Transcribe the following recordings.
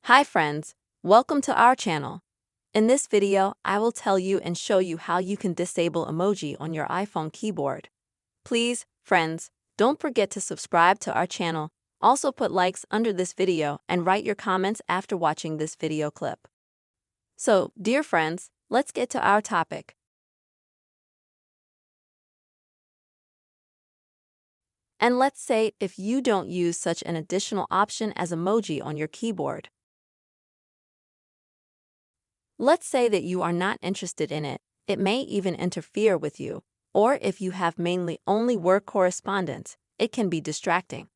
Hi friends, welcome to our channel. In this video, I will tell you and show you how you can disable emoji on your iPhone keyboard. Please, friends, don't forget to subscribe to our channel. Also put likes under this video and write your comments after watching this video clip. So, dear friends, let's get to our topic. And let's say if you don't use such an additional option as emoji on your keyboard. Let's say that you are not interested in it. It may even interfere with you. Or if you have mainly only work correspondence, it can be distracting.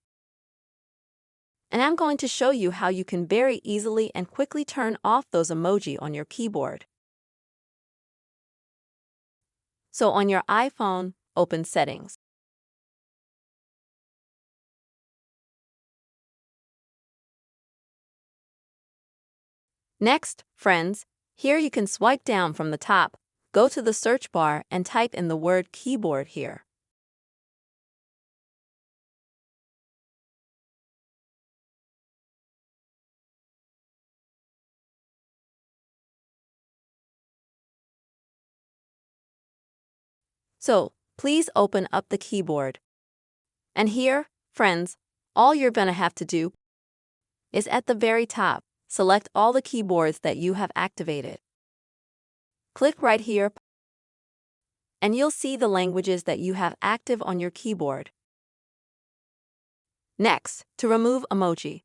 And I'm going to show you how you can very easily and quickly turn off those emoji on your keyboard. So on your iPhone, open Settings. Next, friends, here you can swipe down from the top, go to the search bar and type in the word keyboard here. So, please open up the keyboard. And here, friends, all you're gonna have to do is at the very top, select all the keyboards that you have activated. Click right here, and you'll see the languages that you have active on your keyboard. Next, to remove emoji.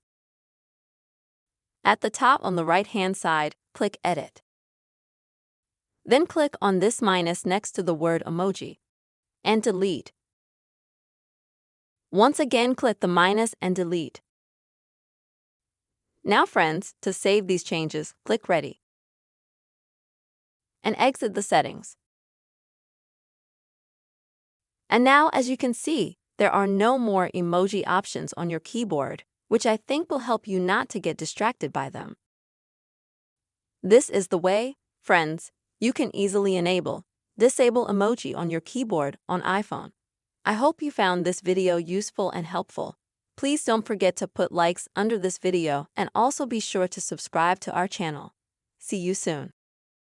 At the top on the right-hand side, click Edit. Then click on this minus next to the word emoji and delete. Once again, click the minus and delete. Now, friends, to save these changes, click Ready and exit the settings. And now, as you can see, there are no more emoji options on your keyboard, which I think will help you not to get distracted by them. This is the way, friends, you can easily disable emoji on your keyboard on iPhone. I hope you found this video useful and helpful. Please don't forget to put likes under this video and also be sure to subscribe to our channel. See you soon.